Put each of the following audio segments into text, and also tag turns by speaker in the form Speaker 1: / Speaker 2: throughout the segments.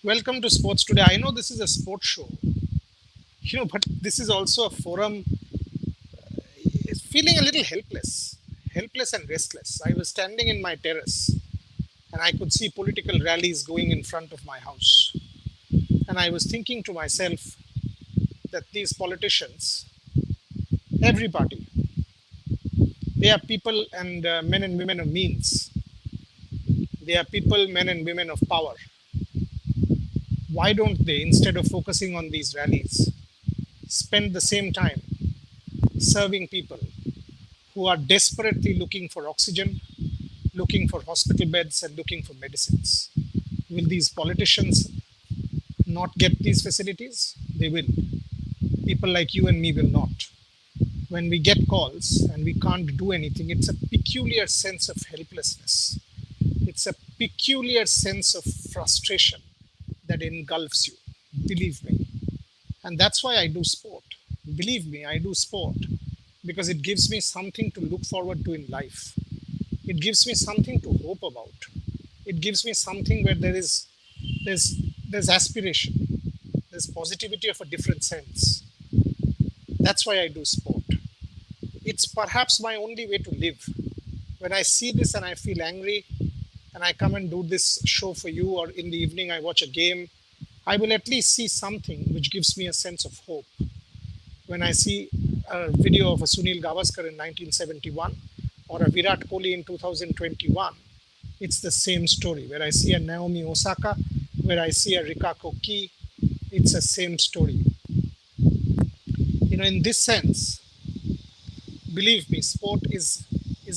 Speaker 1: Welcome to Sports Today. I know this is a sports show, but this is also a forum. Feeling a little helpless and restless. I was standing in my terrace and I could see political rallies going in front of my house. And I was thinking to myself that these politicians, every party, they are people and men and women of means. They are people, men and women of power. Why don't they, instead of focusing on these rallies, spend the same time serving people who are desperately looking for oxygen, looking for hospital beds, and looking for medicines? Will these politicians not get these facilities? They will. People like you and me will not. When we get calls and we can't do anything, it's a peculiar sense of helplessness. It's a peculiar sense of frustration that engulfs you. Believe me. And that's why I do sport. Believe me, I do sport because it gives me something to look forward to in life. It gives me something to hope about. It gives me something where there's there's aspiration. There's positivity of a different sense. That's why I do sport. It's perhaps my only way to live. When I see this and I feel angry and I come and do this show for you, or in the evening I watch a game, I will at least see something which gives me a sense of hope. When I see a video of a Sunil Gavaskar in 1971 or a Virat Kohli in 2021, it's the same story. Where I see a Naomi Osaka, where I see a Rika Koki, it's the same story. In this sense, believe me, sport is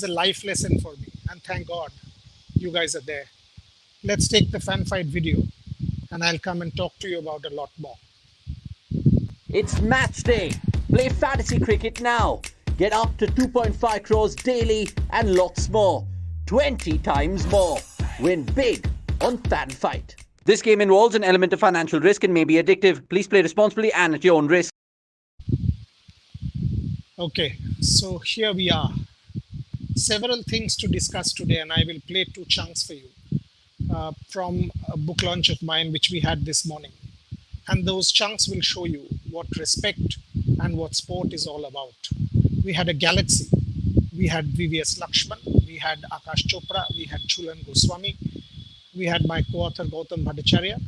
Speaker 1: a life lesson for me. And thank God you guys are there. Let's take the fan fight video and I'll come and talk to you about a lot more.
Speaker 2: It's match day. Play fantasy cricket now. Get up to 2.5 crores daily and lots more. 20 times more. Win big on Fan Fight. This game involves an element of financial risk and may be addictive. Please play responsibly and at your own risk.
Speaker 1: Okay, so here we are. Several things to discuss today, and I will play two chunks for you from a book launch of mine which we had this morning. And those chunks will show you what respect and what sport is all about. We had a galaxy. We had VVS Lakshman, we had Akash Chopra, we had Chulan Goswami, we had my co-author Gautam Bhattacharya,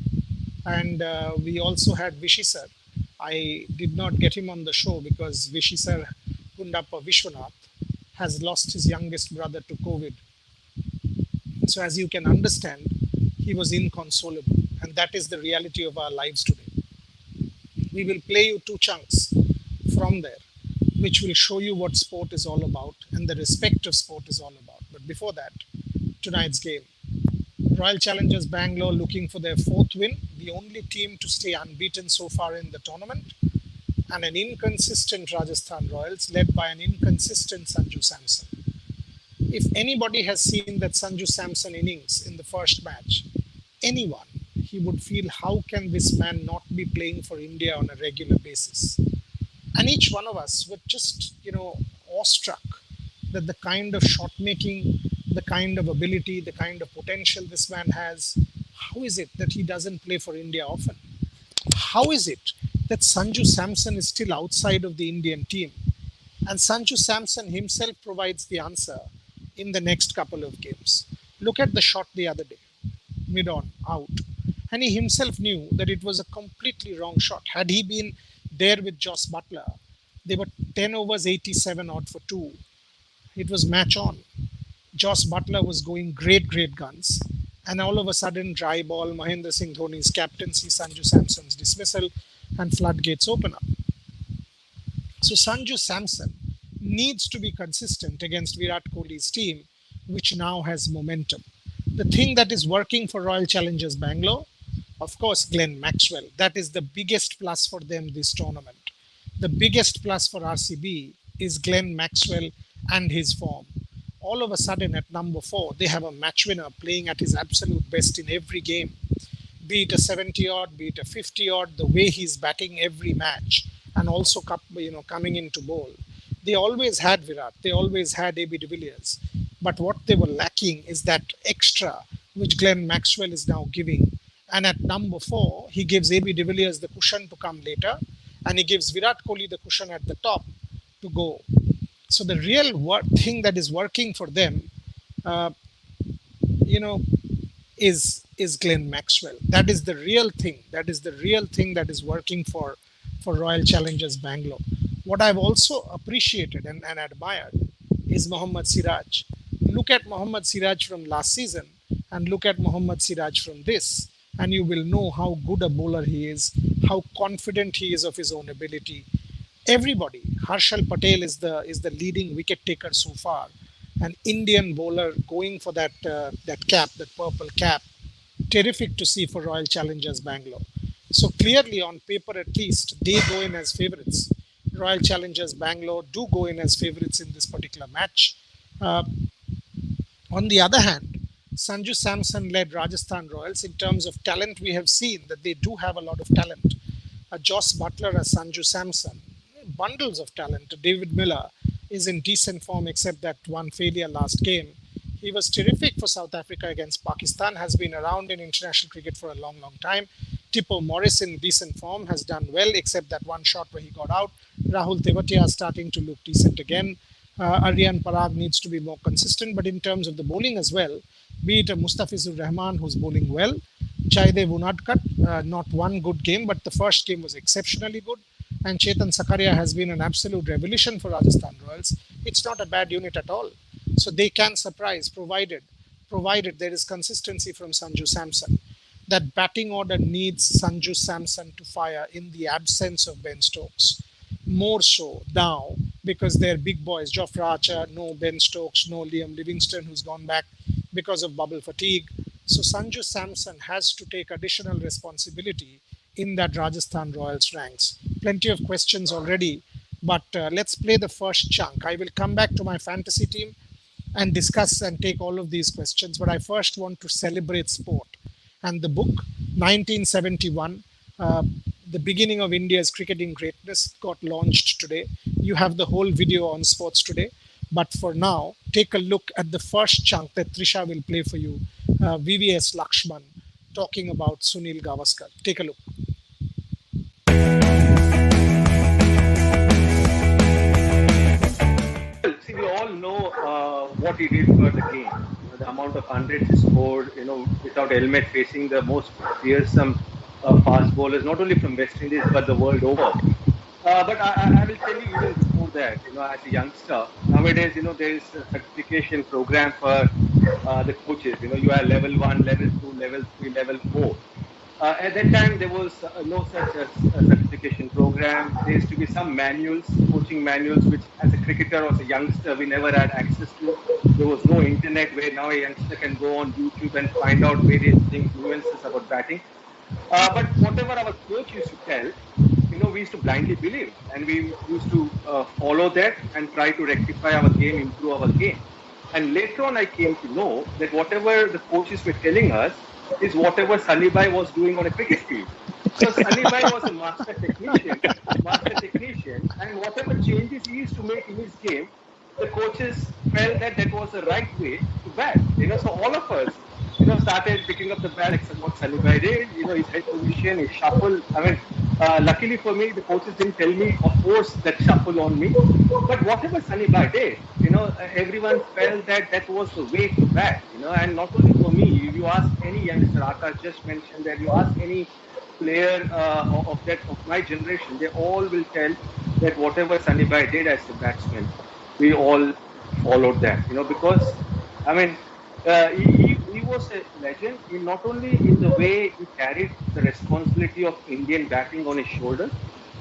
Speaker 1: and we also had Vishy sir. I did not get him on the show because Vishy sir Gundappa Vishwanath has lost his youngest brother to COVID. So as you can understand, he was inconsolable, and that is the reality of our lives today. We will play you two chunks from there, which will show you what sport is all about and the respect of sport is all about. But before that, tonight's game. Royal Challengers Bangalore looking for their fourth win, the only team to stay unbeaten so far in the tournament, and an inconsistent Rajasthan Royals led by an inconsistent Sanju Samson. If anybody has seen that Sanju Samson innings in the first match, anyone, he would feel how can this man not be playing for India on a regular basis? And each one of us were just, awestruck that the kind of shot making, the kind of ability, the kind of potential this man has, how is it that he doesn't play for India often? How is it that Sanju Samson is still outside of the Indian team? And Sanju Samson himself provides the answer in the next couple of games. Look at the shot the other day, mid-on, out. And he himself knew that it was a completely wrong shot. Had he been there with Joss Butler, they were 10 overs, 87 odd for 2. It was match on. Joss Butler was going great guns. And all of a sudden, dry ball, Mahendra Singh Dhoni's captaincy, Sanju Samson's dismissal, and floodgates open up. So Sanju Samson needs to be consistent against Virat Kohli's team, which now has momentum. The thing that is working for Royal Challengers Bangalore, of course, Glenn Maxwell. That is the biggest plus for them this tournament. The biggest plus for RCB is Glenn Maxwell and his form. All of a sudden at number 4, they have a match winner playing at his absolute best in every game. Be it a 70 odd, be it a 50 odd, the way he's batting every match and also coming into bowl. They always had Virat, they always had AB de Villiers. But what they were lacking is that extra which Glenn Maxwell is now giving. And at number 4, he gives AB de Villiers the cushion to come later, and he gives Virat Kohli the cushion at the top to go. So the real thing that is working for them, uh, you know, is Glenn Maxwell. That is the real thing. That is the real thing that is working for Royal Challengers Bangalore. What I've also appreciated and admired is Mohammad Siraj. Look at Mohammad Siraj from last season and look at Mohammad Siraj from this, and you will know how good a bowler he is, how confident he is of his own ability. Everybody, Harshal Patel is the leading wicket taker so far, an Indian bowler going for that cap, that purple cap. Terrific to see for Royal Challengers Bangalore. So clearly, on paper at least, they go in as favourites. Royal Challengers Bangalore do go in as favourites in this particular match. Uh, on the other hand, Sanju Samson led Rajasthan Royals. In terms of talent, we have seen that they do have a lot of talent. Joss Butler as Sanju Samson, bundles of talent. David Miller is in decent form except that one failure last game. He was terrific for South Africa against Pakistan, has been around in international cricket for a long, long time. Tippo Morris in decent form, has done well except that one shot where he got out. Rahul Tewatia is starting to look decent again. Aryan Parag needs to be more consistent, but in terms of the bowling as well, be it a Mustafizur Rahman who's bowling well, Jaidev Unadkat, not one good game, but the first game was exceptionally good. And Chetan Sakaria has been an absolute revolution for Rajasthan Royals. It's not a bad unit at all. So they can surprise, provided there is consistency from Sanju Samson. That batting order needs Sanju Samson to fire in the absence of Ben Stokes. More so now because they're big boys. Jofra Archer, no Ben Stokes, no Liam Livingston, who's gone back because of bubble fatigue. So Sanju Samson has to take additional responsibility in that Rajasthan Royals ranks. Plenty of questions already, but let's play the first chunk. I will come back to my fantasy team and discuss and take all of these questions, but I first want to celebrate sport. And the book, 1971, the beginning of India's cricketing greatness, got launched today. You have the whole video on Sports Today. But for now, take a look at the first chunk that Trisha will play for you. VVS Lakshman talking about Sunil Gavaskar. Take a look.
Speaker 3: See, we all know what he did for the game. The amount of hundreds he scored, without helmet, facing the most fearsome fast bowlers, not only from West Indies but the world over. But I will tell you even before that, as a youngster, nowadays, there is a certification program for the coaches. You are level 1, level 2, level 3, level 4. At that time, there was no such a certification program. There used to be some manuals, coaching manuals, which as a cricketer or as a youngster, we never had access to. There was no internet where now a youngster can go on YouTube and find out various things, nuances about batting. But whatever our coach used to tell, we used to blindly believe, and we used to follow that and try to rectify our game, improve our game. And later on, I came to know that whatever the coaches were telling us is whatever Salibai was doing on a cricket field. So Salibai was a master technician, and whatever changes he used to make in his game, the coaches felt that that was the right way to bat. So all of us, started picking up the bat like what Salibai did. His head position, his shuffle. I mean, luckily for me, the coaches didn't tell me or force that shuffle on me. But whatever Salibai did, everyone felt that that was the way to bat. And not only for me, if you ask any youngster, Akash just mentioned that you ask any player of my generation, they all will tell that whatever Salibai did as a batsman, we all followed that. Because I mean, he was a legend in not only in the way he carried the responsibility of Indian batting on his shoulders,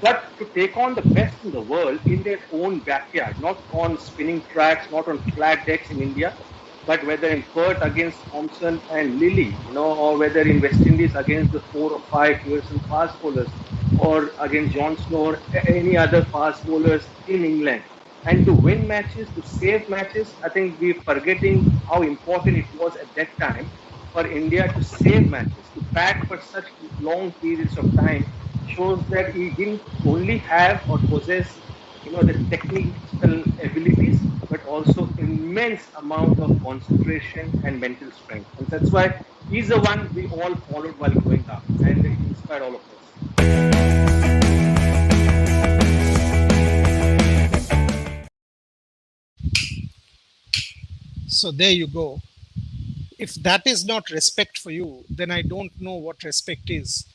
Speaker 3: but to take on the best in the world in their own backyard, not on spinning tracks, not on flat decks in India, but whether in Perth against Thompson and Lilly, or whether in West Indies against the 4 or 5 fearsome fast bowlers, or against John Snow or any other fast bowlers in England. And to win matches, to save matches, I think we're forgetting how important it was at that time for India to save matches, to bat for such long periods of time, shows that he didn't only have or possess, the technical abilities, but also immense amount of concentration and mental strength. And that's why He's the one we all followed while growing up, and he inspired all of us.
Speaker 1: So there you go. If that is not respect for you, then I don't know what respect is.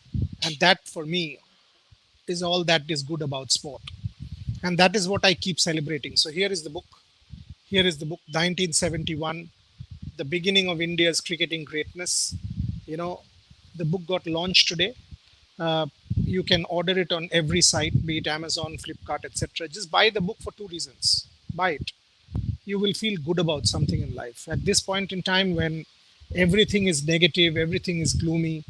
Speaker 1: And that for me is all that is good about sport. And that is what I keep celebrating. So here is the book. Here is the book, 1971, The Beginning of India's Cricketing Greatness. You know, the book got launched today. You can order it on every site, be it Amazon, Flipkart, etc. Just buy the book for two reasons. Buy it. You will feel good about something in life. At this point in time, when everything is negative, everything is gloomy,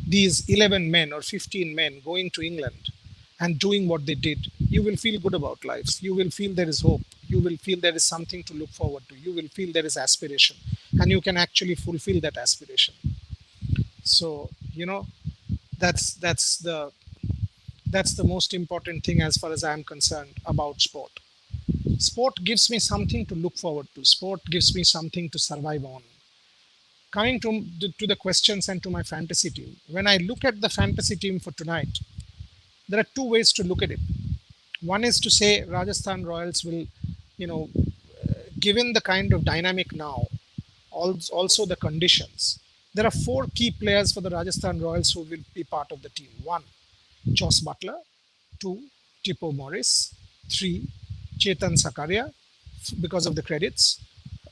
Speaker 1: these 11 men or 15 men going to England and doing what they did, you will feel good about life. You will feel there is hope. You will feel there is something to look forward to. You will feel there is aspiration, and you can actually fulfill that aspiration. So, that's that's the most important thing as far as I am concerned about sport. Sport gives me something to look forward to. Sport gives me something to survive on. Coming to the questions and to my fantasy team, when I look at the fantasy team for tonight, there are two ways to look at it. One is to say Rajasthan Royals will, you know, given the kind of dynamic now, also the conditions, there are four key players for the Rajasthan Royals who will be part of the team. One, Joss Butler. Two, Tipo Morris. Three, Chetan Sakaria because of the credits,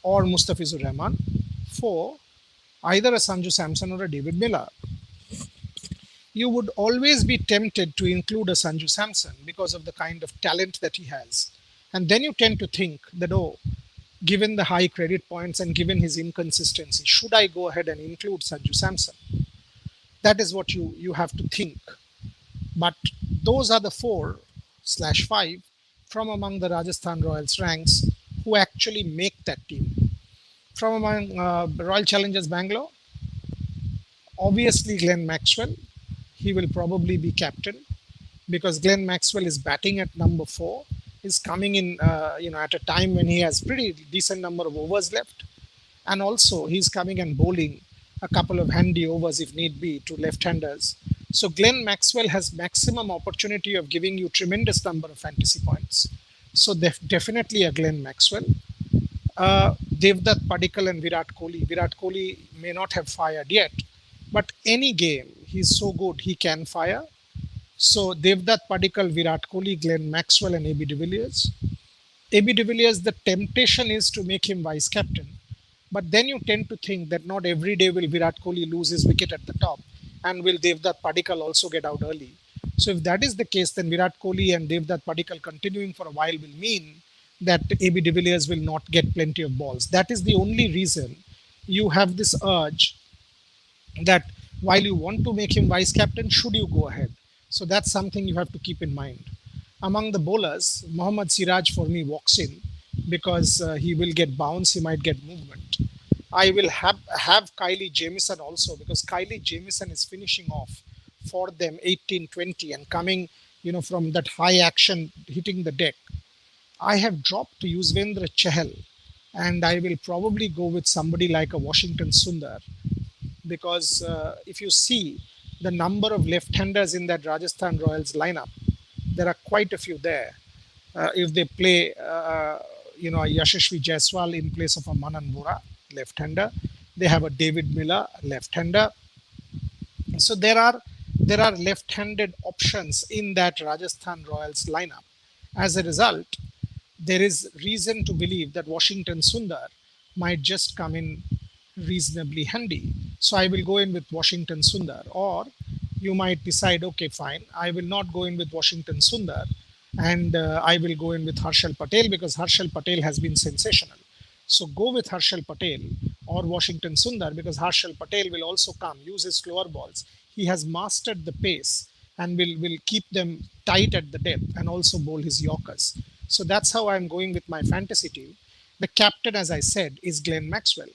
Speaker 1: or Mustafizur Rahman. Four, either a Sanju Samson or a David Miller. You would always be tempted to include a Sanju Samson because of the kind of talent that he has. And then you tend to think that, oh, given the high credit points and given his inconsistency, should I go ahead and include Sanju Samson? That is what you have to think. But those are the 4/5 from among the Rajasthan Royals ranks who actually make that team. From among Royal Challengers Bangalore, obviously Glenn Maxwell. He will probably be captain because Glenn Maxwell is batting at number 4. Is coming in, at a time when he has pretty decent number of overs left, and also he's coming and bowling a couple of handy overs if need be to left-handers. So Glenn Maxwell has maximum opportunity of giving you tremendous number of fantasy points. So definitely a Glenn Maxwell. Devdutt Padikkal and Virat Kohli. Virat Kohli may not have fired yet, but any game he's so good he can fire. So Devdutt Padikkal, Virat Kohli, Glenn Maxwell, and AB de Villiers. AB de Villiers, the temptation is to make him vice captain, but then you tend to think that not every day will Virat Kohli lose his wicket at the top, and will Devdutt Padikkal also get out early. So if that is the case, then Virat Kohli and Devdutt Padikkal continuing for a while will mean that AB de Villiers will not get plenty of balls. That is the only reason you have this urge that while you want to make him vice captain, should you go ahead? So that's something you have to keep in mind. Among the bowlers, Mohammad Siraj for me walks in because he will get bounce, he might get movement. I will have Kylie Jamieson also because Kylie Jamieson is finishing off for them 18-20 and coming, from that high action hitting the deck. I have dropped Yuzvendra Chahal, and I will probably go with somebody like a Washington Sundar because if you see the number of left-handers in that Rajasthan Royals lineup, there are quite a few there. If they play, a Yashasvi Jaiswal in place of a Manan Vora, left-hander, they have a David Miller, left-hander. So there are left-handed options in that Rajasthan Royals lineup. As a result, there is reason to believe that Washington Sundar might just come in reasonably handy. So I will go in with Washington Sundar, or you might decide, okay, fine, I will not go in with Washington Sundar, and I will go in with Harshal Patel because Harshal Patel has been sensational. So go with Harshal Patel or Washington Sundar because Harshal Patel will also come, use his slower balls. He has mastered the pace and will keep them tight at the depth and also bowl his Yorkers. So that's how I'm going with my fantasy team. The captain, as I said, is Glenn Maxwell.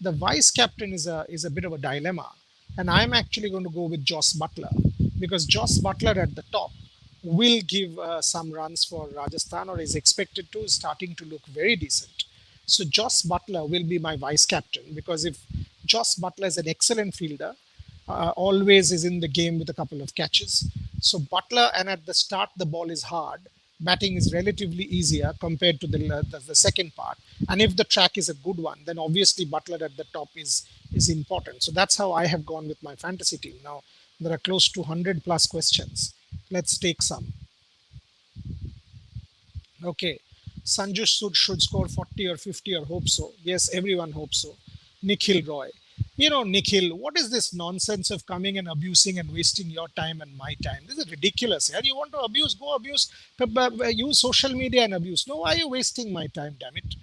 Speaker 1: The vice captain is a bit of a dilemma, and I'm actually going to go with Joss Butler because Joss Butler at the top will give some runs for Rajasthan, or is expected to, starting to look very decent. So Joss Butler will be my vice captain because if Joss Butler is an excellent fielder, always is in the game with a couple of catches. So Butler, and at the start the ball is hard. Batting is relatively easier compared to the second part. And if the track is a good one, then obviously Butler at the top is important. So that's how I have gone with my fantasy team. Now there are close to 100 plus questions. Let's take some. Okay. Sanju should score 40 or 50 or hope so. Yes, everyone hopes so. Nikhil Roy. Nikhil, what is this nonsense of coming and abusing and wasting your time and my time? This is ridiculous. Yeah? You want to abuse, go abuse. Use social media and abuse. No, why are you wasting my time, damn it?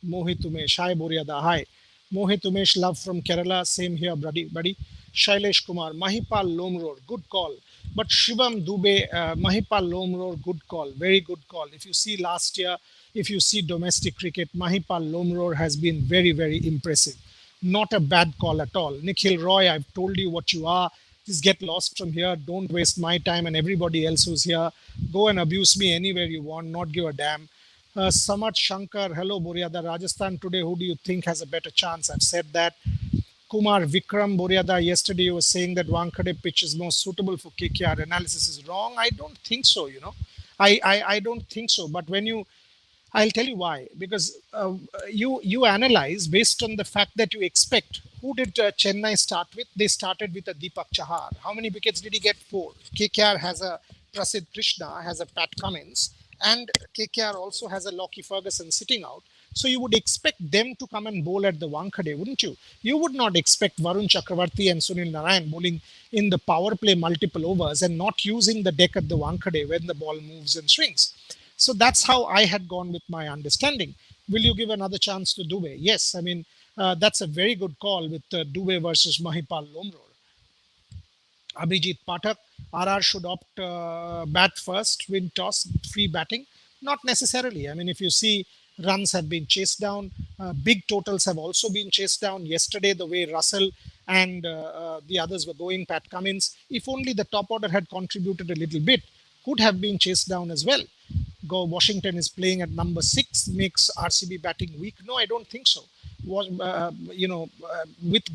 Speaker 1: Mohit Umesh. Hi, Boryada. Hi. Mohit Umesh, love from Kerala. Same here, buddy. Shailesh Kumar. Mahipal Lomror. Good call. But Shivam Dubey, Mahipal Lomror, good call. Very good call. If you see last year, if you see domestic cricket, Mahipal Lomror has been very, very impressive. Not a bad call at all. Nikhil Roy, I've told you what you are. Just get lost from here. Don't waste my time and everybody else who's here. Go and abuse me anywhere you want, not give a damn. Samat Shankar, hello Boryada. Rajasthan today, who do you think has a better chance? I've said that. Kumar Vikram Boryada, yesterday you were saying that Wankhede pitch is more suitable for KKR. Analysis is wrong. I don't think so. I don't think so. But when you I'll tell you why. Because you analyze based on the fact that you expect. Who did Chennai start with? They started with a Deepak Chahar. How many wickets did he get? 4. KKR has a Prasidh Krishna, has a Pat Cummins, and KKR also has a Lockie Ferguson sitting out. So you would expect them to come and bowl at the Wankhede, wouldn't you? You would not expect Varun Chakravarti and Sunil Narayan bowling in the power play multiple overs and not using the deck at the Wankhede when the ball moves and swings. So that's how I had gone with my understanding. Will you give another chance to Dubey? Yes, I mean, that's a very good call with Dubey versus Mahipal Lomror. Abhijit Pathak, RR should opt bat first, win toss, free batting. Not necessarily. I mean, if you see runs have been chased down, big totals have also been chased down. Yesterday, the way Russell and the others were going, Pat Cummins, if only the top order had contributed a little bit, could have been chased down as well. Washington is playing at number 6, makes RCB batting weak. No, I don't think so. With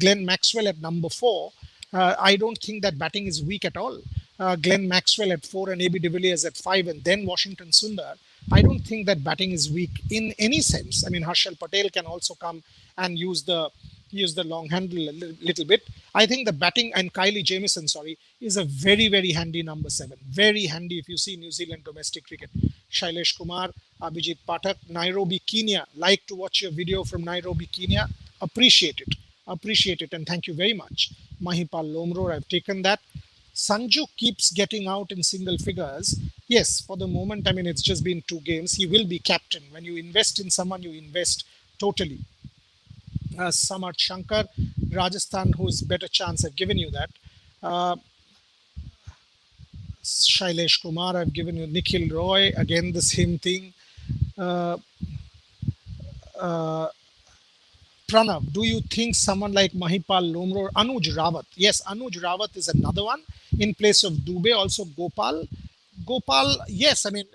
Speaker 1: Glenn Maxwell at number 4, I don't think that batting is weak at all. Glenn Maxwell at 4 and AB de Villiers at 5, and then Washington Sundar. I don't think that batting is weak in any sense. I mean, Harshal Patel can also come and use the long handle a little bit. I think the batting, and Kylie Jamieson, is a very, very handy number 7. Very handy if you see New Zealand domestic cricket. Shailesh Kumar, Abhijit Pathak, Nairobi, Kenya. Like to watch your video from Nairobi, Kenya. Appreciate it, and thank you very much. Mahipal Lomror, I've taken that. Sanju keeps getting out in single figures. Yes, for the moment, I mean, it's just been 2 games. He will be captain. When you invest in someone, you invest totally. Samarth Shankar, Rajasthan, who's better chance, I've given you that. Shailesh Kumar, I've given you. Nikhil Roy, again the same thing. Pranav, do you think someone like Mahipal Lomror, Anuj Rawat? Yes, Anuj Rawat is another one in place of Dubey. Also Gopal, yes, I mean,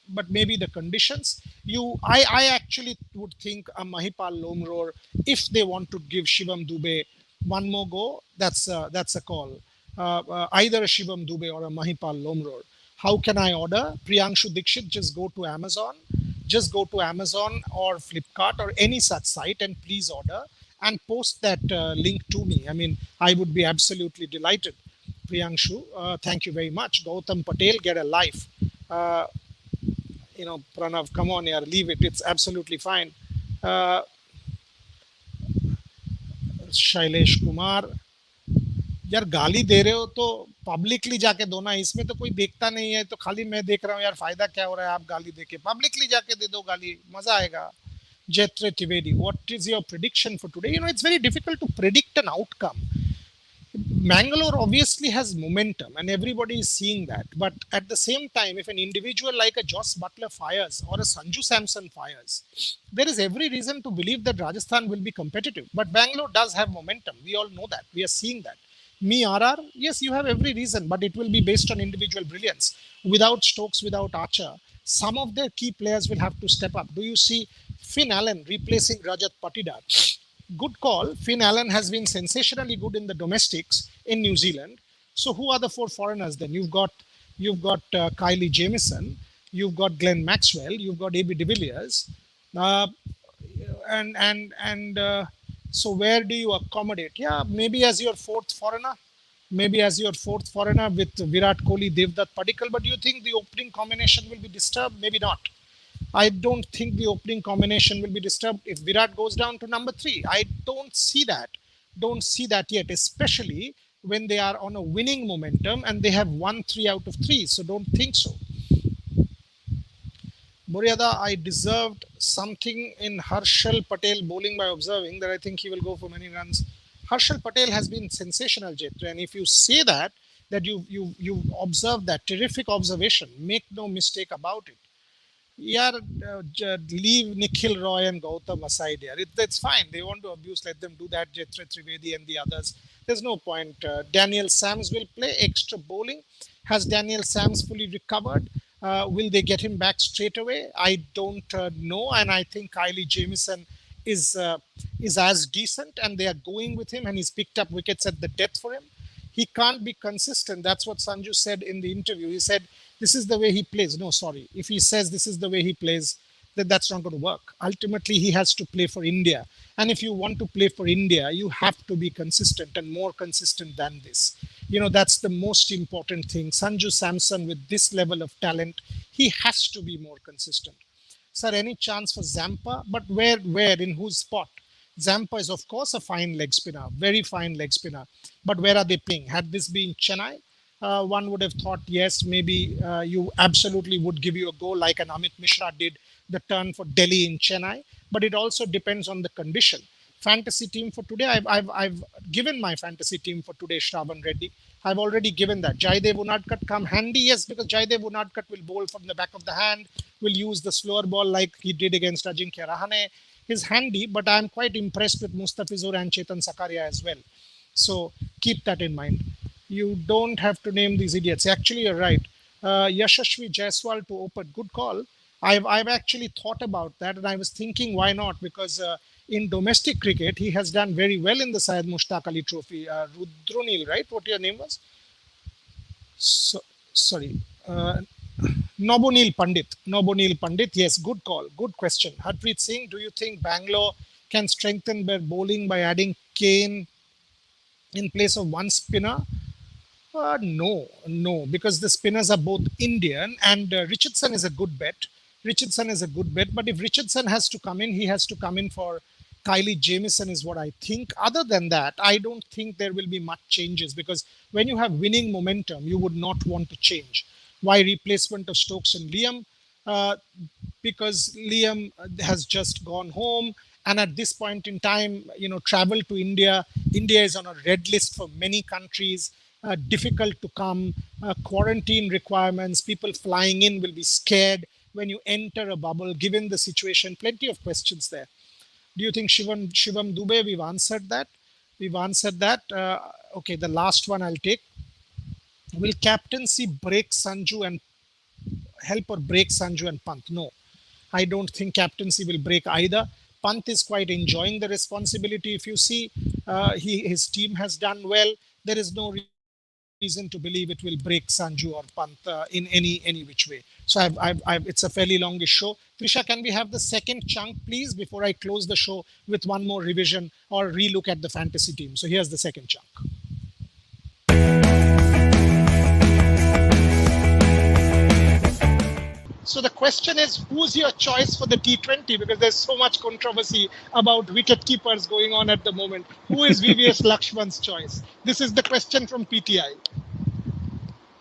Speaker 1: but maybe the conditions. I actually would think a Mahipal Lomror, if they want to give Shivam Dubey one more go, that's a call. Either a Shivam Dubey or a Mahipal Lomror. How can I order? Priyanshu Dikshit, just go to Amazon or Flipkart or any such site and please order and post that link to me. I mean, I would be absolutely delighted. Priyanshu, thank you very much. Gautam Patel, get a life. Pranav, come on here, leave it. It's absolutely fine. Shailesh Kumar, यार गाली दे रहे हो तो publicly जाके दो ना, इसमें तो कोई देखता नहीं है, तो खाली मैं देख रहा हूँ यार, फायदा क्या हो रहा है आप गाली देके? पब्लिकली जाके दे दो गाली, मजा आएगा. Jethre Trivedi, what is your prediction for today? It's very difficult to predict an outcome. Mangalore obviously has momentum and everybody is seeing that. But at the same time, if an individual like a Joss Butler fires or a Sanju Samson fires, there is every reason to believe that Rajasthan will be competitive. But Bangalore does have momentum. We all know that. We are seeing that. Me, RR, yes, you have every reason, but it will be based on individual brilliance. Without Stokes, without Archer, some of their key players will have to step up. Do you see Finn Allen replacing Rajat Patidar? good call. Finn Allen has been sensationally good in the domestics in New Zealand. So who are the four foreigners then? You've got Kylie Jamieson, you've got Glenn Maxwell, you've got AB de Villiers, uh, and so where do you accommodate? Yeah, maybe as your fourth foreigner, with Virat Kohli, Devdutt Padikkal. But do you think the opening combination will be disturbed? Maybe not. I don't think the opening combination will be disturbed if Virat goes down to number three. I don't see that. Don't see that yet, especially when they are on a winning momentum and they have won 3 out of 3. So don't think so. Boryada, I deserved something in Harshal Patel bowling by observing that I think he will go for many runs. Harshal Patel has been sensational, Jetri, and if you say that you observed that terrific observation, make no mistake about it. Yeah, leave Nikhil Roy and Gautam aside here. That's fine. They want to abuse, let them do that. Jethra Trivedi and the others. There's no point. Daniel Sams will play extra bowling. Has Daniel Sams fully recovered? Will they get him back straight away? I don't know. And I think Kylie Jamieson is uh, is as decent, and they are going with him, and he's picked up wickets at the death for him. He can't be consistent. That's what Sanju said in the interview. He said, this is the way he plays. No, sorry. If he says this is the way he plays, then that's not going to work. Ultimately, he has to play for India. And if you want to play for India, you have to be consistent and more consistent than this. That's the most important thing. Sanju Samson, with this level of talent, he has to be more consistent. Sir, any chance for Zampa? But where, in whose spot? Zampa is, of course, a fine leg spinner, very fine leg spinner. But where are they playing? Had this been Chennai, one would have thought, yes, maybe you absolutely would give you a go like an Amit Mishra did the turn for Delhi in Chennai. But it also depends on the condition. Fantasy team for today, I've given my fantasy team for today, Shravan Reddy. I've already given that. Jaidev Unadkat come handy, yes, because Jaidev Unadkat will bowl from the back of the hand, will use the slower ball like he did against Ajinkya Rahane. He's handy, but I'm quite impressed with Mustafizur and Chetan Sakaria as well. So keep that in mind. You don't have to name these idiots. Actually, you're right. Yashashvi Jaiswal to open. Good call. I've actually thought about that, and I was thinking why not, because in domestic cricket he has done very well in the Syed Mushtaq Ali Trophy. Rudronil, right? What your name was? So, sorry. Nobonil Pandit. Nobonil Pandit. Yes, good call. Good question. Harpreet Singh, do you think Bangalore can strengthen their bowling by adding Kane in place of one spinner? No, because the spinners are both Indian, and Richardson is a good bet. Richardson is a good bet, but if Richardson has to come in, he has to come in for Kylie Jamieson, is what I think. Other than that, I don't think there will be much changes, because when you have winning momentum, you would not want to change. Why replacement of Stokes and Liam? Uh, because Liam has just gone home, and at this point in time, travel to India. India is on a red list for many countries. Difficult to come. Quarantine requirements. People flying in will be scared when you enter a bubble. Given the situation, plenty of questions there. Do you think Shivam Dubey? We've answered that. Okay, the last one I'll take. Will captaincy break Sanju and help or break Sanju and Pant? No, I don't think captaincy will break either. Pant is quite enjoying the responsibility. If you see, his team has done well. There is no reason to believe it will break Sanju or Pant in any which way. So it's a fairly longish show. Trisha, can we have the second chunk, please, before I close the show with one more revision or relook at the fantasy team? So here's the second chunk. So the question is, who's your choice for the T20? Because there's so much controversy about wicket keepers going on at the moment. Who is VVS Lakshman's choice? This is the question from PTI.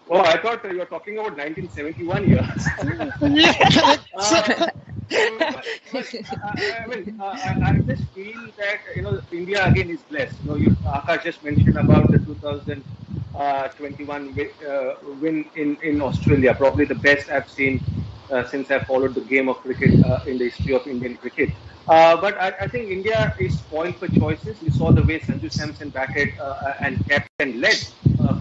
Speaker 3: Oh, I thought you were talking about 1971 years. I just feel that India again is blessed. Akash just mentioned about the 2021 win in Australia, probably the best I've seen since I followed the game of cricket in the history of Indian cricket. But I think India is spoiled for choices. We saw the way Sanju Samson batted and kept and led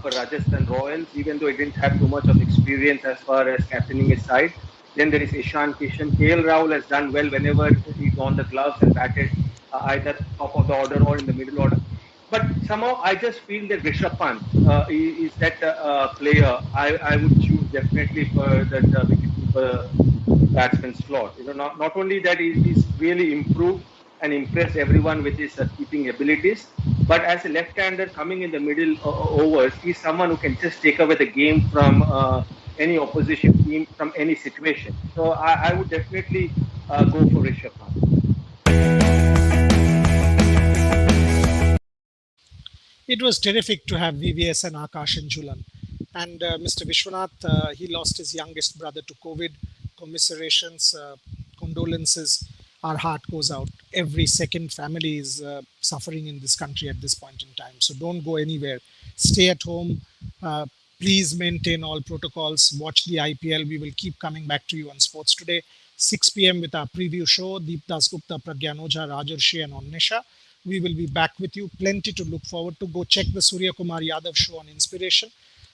Speaker 3: for Rajasthan Royals, even though he didn't have too much of experience as far as captaining his side. Then there is Ishan Kishan. KL Rahul has done well whenever he's on the gloves and batted. either top of the order or in the middle order. But somehow I just feel that Rishabh Pant is that player I would choose definitely for that wicketkeeper batsman slot. Not only that he's really improved and impressed everyone with his keeping abilities, but as a left-hander coming in the middle overs, he's someone who can just take away the game from any opposition team from any situation. So I would definitely go for Rishabh Pant.
Speaker 1: It was terrific to have VVS and Akash and Julan. And Mr. Vishwanath, he lost his youngest brother to COVID. Commiserations, condolences. Our heart goes out. Every second family is suffering in this country at this point in time. So don't go anywhere. Stay at home. Uh, Please maintain all protocols. Watch the IPL. We will keep coming back to you on Sports Today, 6 p.m. with our preview show. Deep Das Gupta, Pragyan Ojha, Rajarshi, and Onnesha. We will be back with you. Plenty to look forward to. Go check the Surya Kumar Yadav show on Inspiration.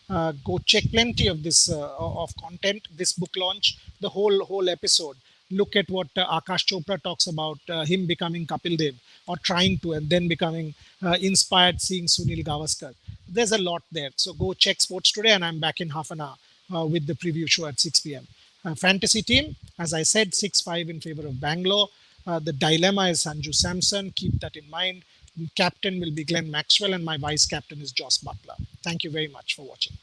Speaker 1: Go check plenty of this of content. This book launch, the whole episode. Look at what Akash Chopra talks about him becoming Kapil Dev or trying to, and then becoming inspired seeing Sunil Gavaskar. There's a lot there. So go check Sports Today, and I'm back in half an hour with the preview show at 6 p.m. Fantasy team, as I said, 6-5 in favor of Bangalore. The dilemma is Sanju Samson. Keep that in mind. Captain will be Glenn Maxwell, and my vice captain is Joss Butler. Thank you very much for watching.